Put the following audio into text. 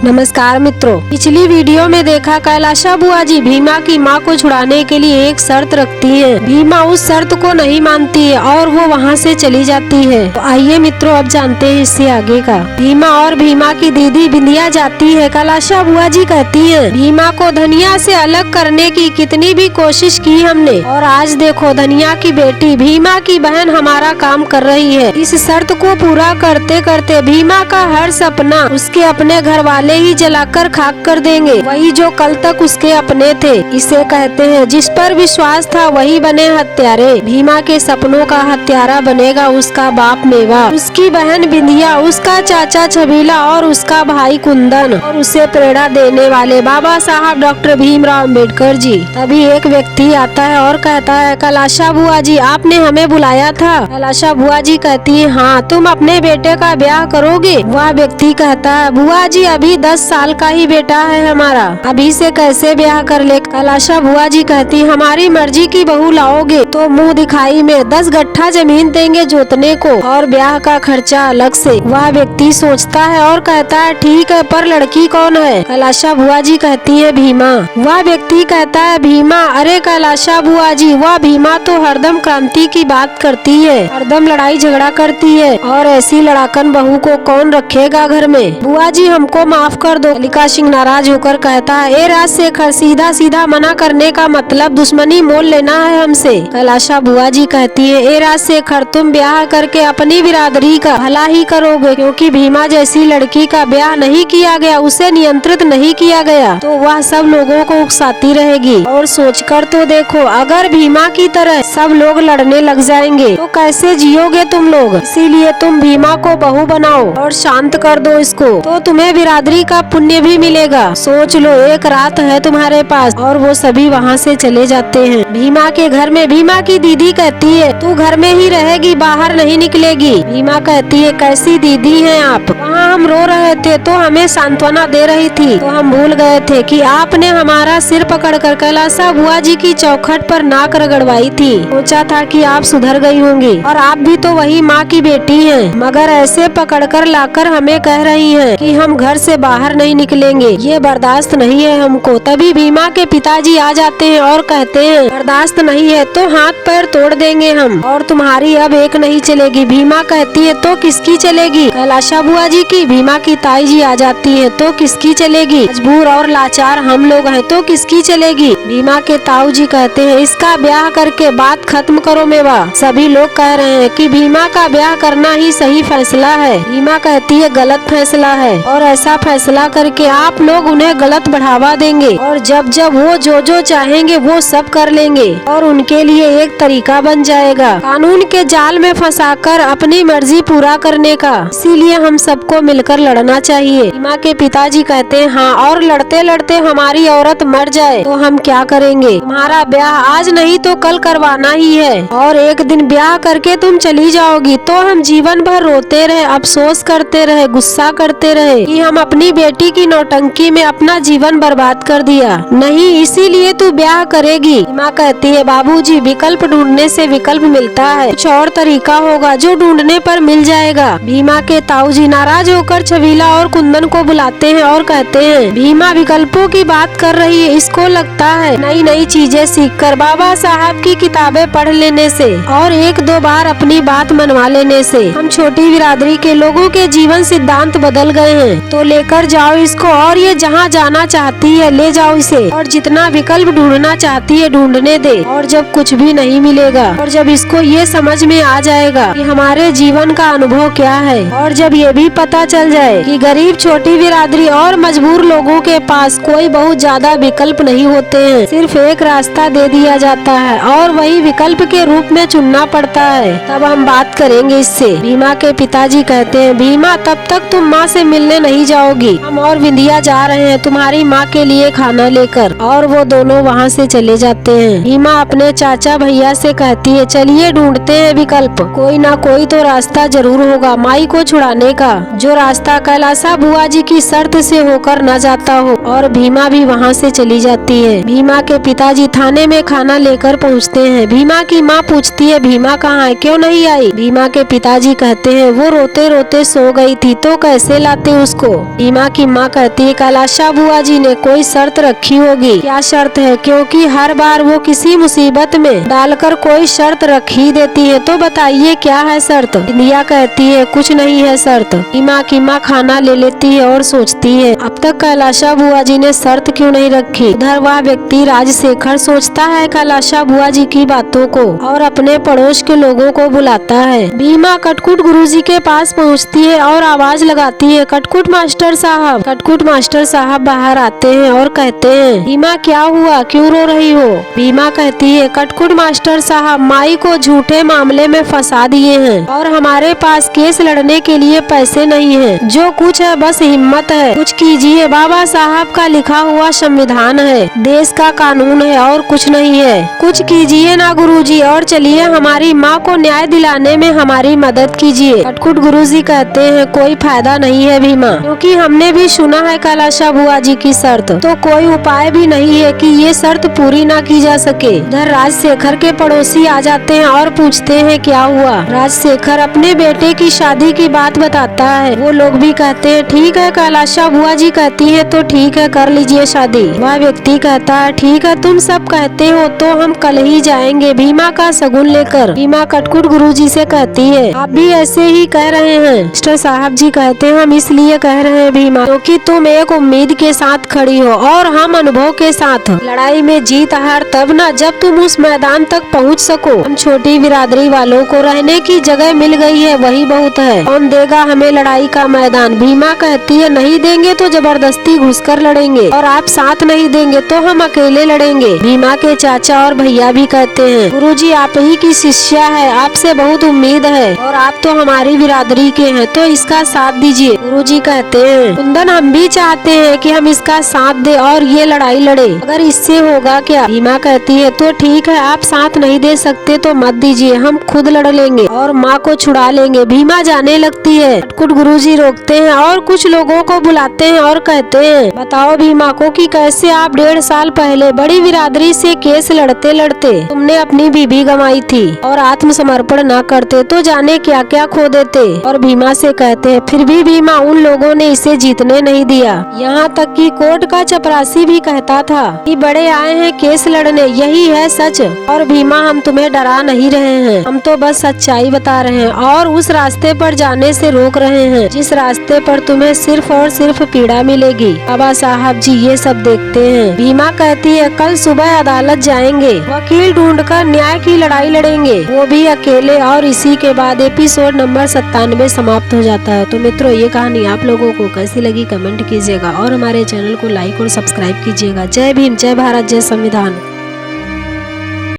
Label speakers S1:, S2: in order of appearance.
S1: नमस्कार मित्रों, पिछली वीडियो में देखा कैलाशा बुआ जी भीमा की मां को छुड़ाने के लिए एक शर्त रखती हैं। भीमा उस शर्त को नहीं मानती है और वो वहां से चली जाती है। तो आइए मित्रों, अब जानते हैं इससे आगे का। भीमा और भीमा की दीदी बिंदिया जाती है। कैलाशा बुआ जी कहती है, भीमा को धनिया से अलग करने की कितनी भी कोशिश की हमने, और आज देखो धनिया की बेटी भीमा की बहन हमारा काम कर रही है। इस शर्त को पूरा करते करते भीमा का हर सपना उसके अपने घर वाले ही जलाकर खाक कर देंगे, वही जो कल तक उसके अपने थे। इसे कहते हैं जिस पर विश्वास था वही बने हत्यारे। भीमा के सपनों का हत्यारा बनेगा उसका बाप मेवा, उसकी बहन बिंदिया, उसका चाचा छबीला और उसका भाई कुंदन, और उसे प्रेरणा देने वाले बाबा साहब डॉक्टर भीमराव अम्बेडकर जी। तभी एक व्यक्ति आता है और कहता है, कैलाशा बुआ जी आपने हमें बुलाया था। कैलाशा बुआ जी कहती है, हाँ तुम अपने बेटे का ब्याह करोगे? वह व्यक्ति कहता है, बुआ जी अभी 10 साल का ही बेटा है हमारा, अभी से कैसे ब्याह कर ले? कैलाशा बुआ जी कहती, हमारी मर्जी की बहू लाओगे तो मुंह दिखाई में 10 गट्ठा जमीन देंगे जोतने को, और ब्याह का खर्चा अलग से। वह व्यक्ति सोचता है और कहता है, ठीक है, पर लड़की कौन है? कैलाशा बुआ जी कहती है, भीमा। वह व्यक्ति कहता है, भीमा? अरे कैलाशा बुआ जी, वह भीमा तो हरदम क्रांति की बात करती है, हरदम लड़ाई झगड़ा करती है, और ऐसी लड़ाकन बहू को कौन रखेगा घर में? बुआ जी हमको माफ कर दो। मल्लिका सिंह नाराज होकर कहता है, ए राजशेखर, सीधा सीधा मना करने का मतलब दुश्मनी मोल लेना है हमसे। कैलाशा बुआ जी कहती है, ए राजशेखर, तुम ब्याह करके अपनी बिरादरी का भला ही करोगे, क्योंकि भीमा जैसी लड़की का ब्याह नहीं किया गया, उसे नियंत्रित नहीं किया गया, तो वह सब लोगों को उकसाती रहेगी। और सोचकर तो देखो, अगर भीमा की तरह सब लोग लड़ने लग जाएंगे तो कैसे जियोगे तुम लोग? इसीलिए तुम भीमा को बहू बनाओ और शांत कर दो इसको, तो तुम्हें बिरादरी का पुण्य भी मिलेगा। सोच लो, एक रात है तुम्हारे पास। और वो सभी वहाँ से चले जाते हैं। भीमा के घर में भीमा की दीदी कहती है, तू घर में ही रहेगी, बाहर नहीं निकलेगी। भीमा कहती है, कैसी दीदी हैं आप? वहाँ हम रो रहे थे तो हमें सांत्वना दे रही थी, तो हम भूल गए थे कि आपने हमारा सिर पकड़कर कैलाशा बुआ जी की चौखट पर नाक रगड़वाई थी। सोचा था कि आप सुधर गई होंगी, और आप भी तो वही माँ की बेटी हैं, मगर ऐसे पकड़कर लाकर हमें कह रही हैं कि हम घर से बाहर नहीं निकलेंगे। ये बर्दाश्त नहीं है हमको। तभी भीमा के पिताजी आ जाते हैं और कहते हैं, बर्दाश्त नहीं है तो हाथ पैर तोड़ देंगे हम, और तुम्हारी अब एक नहीं चलेगी। भीमा कहती है, तो किसकी चलेगी? कैलाशा बुआ जी की। भीमा की ताई जी आ जाती है, तो किसकी चलेगी? मजबूर और लाचार हम लोग हैं, तो किसकी चलेगी? भीमा के ताऊ जी कहते हैं, इसका ब्याह करके बात खत्म करो मेवा। सभी लोग कह रहे हैं कि भीमा का ब्याह करना ही सही फैसला है। भीमा कहती है, गलत फैसला है, और ऐसा फैसला करके आप लोग उन्हें गलत बढ़ावा देंगे, और जब जब वो जो चाहेंगे वो सब कर लेंगे, और उनके लिए एक तरीका बन जाएगा कानून के जाल में फंसाकर अपनी मर्जी पूरा करने का। इसीलिए हम सबको मिलकर लड़ना चाहिए। भीमा के पिताजी कहते हैं, हाँ, और लड़ते लड़ते हमारी औरत मर जाए तो हम क्या करेंगे? तुम्हारा ब्याह आज नहीं तो कल करवाना ही है, और एक दिन ब्याह करके तुम चली जाओगी तो हम जीवन भर रोते रहे, अफसोस करते रहे, गुस्सा करते रहे कि हम अपनी बेटी की नौटंकी में अपना जीवन बर्बाद कर दिया। नहीं, इसीलिए तू ब्याह करेगी। माँ कहती है, बाबूजी विकल्प ढूंढने से विकल्प मिलता है, कुछ और तरीका होगा जो ढूंढने पर मिल जाएगा। भीमा के ताऊ जी नाराज होकर छबीला और कुंदन को बुलाते हैं और कहते हैं, भीमा विकल्पों की बात कर रही है, इसको लगता है नई नई चीजें सीखकर बाबा साहब की किताबें पढ़ लेने से और 1-2 बार अपनी बात मनवा लेने से हम छोटी बिरादरी के लोगों के जीवन सिद्धांत बदल गए हैं। तो लेकर जाओ इसको, और ये जहाँ जाना चाहती है ले जाओ इसे, और जितना विकल्प ढूंढना चाहती है ढूंढने दे। और जब कुछ भी नहीं मिलेगा, और जब इसको ये समझ में आ जाएगा कि हमारे जीवन का अनुभव क्या है, और जब ये भी पता चल जाए कि गरीब छोटी बिरादरी और मजबूर लोगों के पास कोई बहुत ज्यादा विकल्प नहीं होते हैं, सिर्फ एक रास्ता दे दिया जाता है और वही विकल्प के रूप में चुनना पड़ता है, तब हम बात करेंगे इससे। भीमा के पिताजी कहते हैं, भीमा तब तक तुम माँ से मिलने नहीं जाओगी, हम और बिंदिया जा रहे हैं तुम्हारी माँ के लिए खाना लेकर। और वो दोनों वहाँ से चले जाते हैं। भीमा अपने चाचा भैया से कहती है, चलिए ढूंढते हैं विकल्प, कोई ना कोई तो रास्ता जरूर होगा माई को छुड़ाने का, जो रास्ता कैलाशा बुआ जी की शर्त से होकर न जाता हो। और भीमा भी वहाँ से चली जाती है। भीमा के पिताजी थाने में खाना लेकर पहुँचते हैं। भीमा की माँ पूछती है, भीमा कहाँ है, क्यों नहीं आई? भीमा के पिताजी कहते हैं, वो रोते रोते सो गई थी, तो कैसे लाते उसको? भीमा भीमा की माँ कहती है कैलाशा बुआ जी ने कोई शर्त रखी होगी। क्या शर्त है? क्योंकि हर बार वो किसी मुसीबत में डालकर कोई शर्त रख ही देती है। तो बताइए क्या है शर्त? बिंदिया कहती है कुछ नहीं है शर्त। भीमा की माँ खाना ले लेती है और सोचती है अब तक कैलाशा बुआ जी ने शर्त क्यों नहीं रखी। उधर वह व्यक्ति राजशेखर सोचता है कैलाशा बुआ जी की बातों को और अपने पड़ोस के लोगों को बुलाता है। भीमा कटकुट गुरुजी के पास पहुंचती है और आवाज लगाती है कटकुट मास्टर साहब। कटकुट मास्टर साहब बाहर आते हैं और कहते हैं भीमा क्या हुआ, क्यों रो रही हो? भीमा कहती है कटकुट मास्टर साहब माई को झूठे मामले में फंसा दिए हैं और हमारे पास केस लड़ने के लिए पैसे नहीं है। जो कुछ है बस हिम्मत है, कुछ कीजिए। बाबा साहब का लिखा हुआ संविधान है, देश का कानून है और कुछ नहीं है। कुछ कीजिए ना गुरुजी और चलिए हमारी माँ को न्याय दिलाने में हमारी मदद कीजिए। कटकुट गुरुजी कहते हैं कोई फायदा नहीं है भीमा, क्योंकि हमने भी सुना है कैलाशा बुआ जी की शर्त, तो कोई उपाय भी नहीं है कि ये शर्त पूरी ना की जा सके। इधर राजशेखर के पड़ोसी आ जाते हैं और पूछते हैं क्या हुआ। राजशेखर अपने बेटे की शादी की बात बताता है। वो लोग भी कहते हैं ठीक है, कैलाशा बुआ जी कहती है तो ठीक है, कर लीजिए शादी। वह व्यक्ति कहता है ठीक है, तुम सब कहते हो तो हम कल ही जाएंगे भीमा का शगुन लेकर। भीमा कटकुट गुरुजी से कहती है आप भी ऐसे ही कह रहे हैं? मास्टर साहब जी कहते हैं हम इसलिए कह रहे हैं भीमा क्योंकि तुम एक उम्मीद के साथ खड़ी हो और हम अनुभव के साथ। लड़ाई में जीत हार तब ना जब तुम उस मैदान तक पहुंच सको। हम छोटी बिरादरी वालों को रहने की जगह मिल गई है, वही बहुत है। कौन देगा हमें लड़ाई का मैदान? भीमा कहती है नहीं देंगे तो जबरदस्ती घुसकर लड़ेंगे और आप साथ नहीं देंगे तो हम अकेले लड़ेंगे। भीमा के चाचा और भैया भी कहते हैं गुरुजी आप ही की शिष्या है, आपसे बहुत उम्मीद है और आप तो हमारी बिरादरी के हैं, तो इसका साथ दीजिए। गुरुजी कहते हैं कुंदन हम भी चाहते हैं कि हम इसका साथ दे और ये लड़ाई लड़े, अगर इससे होगा क्या? भीमा कहती है तो ठीक है, आप साथ नहीं दे सकते तो मत दीजिए, हम खुद लड़ लेंगे और माँ को छुड़ा लेंगे। भीमा जाने लगती है। कटकुट गुरुजी रोकते हैं और कुछ लोगों को बुलाते हैं और कहते हैं बताओ भीमा को कि कैसे आप 1.5 साल पहले बड़ी बिरादरी से केस लड़ते लड़ते तुमने अपनी बीबी गंवाई थी और आत्मसमर्पण न करते तो जाने क्या क्या खो देते। और भीमा से कहते हैं फिर भी भीमा उन लोगों ने इसे जीतने नहीं दिया, यहाँ तक कि कोर्ट का चपरासी भी कहता था कि बड़े आए हैं केस लड़ने, यही है सच। और भीमा हम तुम्हें डरा नहीं रहे हैं, हम तो बस सच्चाई बता रहे हैं और उस रास्ते पर जाने से रोक रहे हैं जिस रास्ते पर तुम्हें सिर्फ और सिर्फ पीड़ा मिलेगी। बाबा साहब जी ये सब देखते हैं। भीमा कहती है कल सुबह अदालत जाएंगे, वकील ढूंढकर न्याय की लड़ाई लड़ेंगे, वो भी अकेले। और इसी के बाद एपिसोड नंबर 97 समाप्त हो जाता है। तो मित्रों ये कहानी आप लोगों को कैसी लगी कमेंट कीजिएगा और हमारे चैनल को लाइक और सब्सक्राइब कीजिएगा। जय भीम, जय भारत, जय संविधान।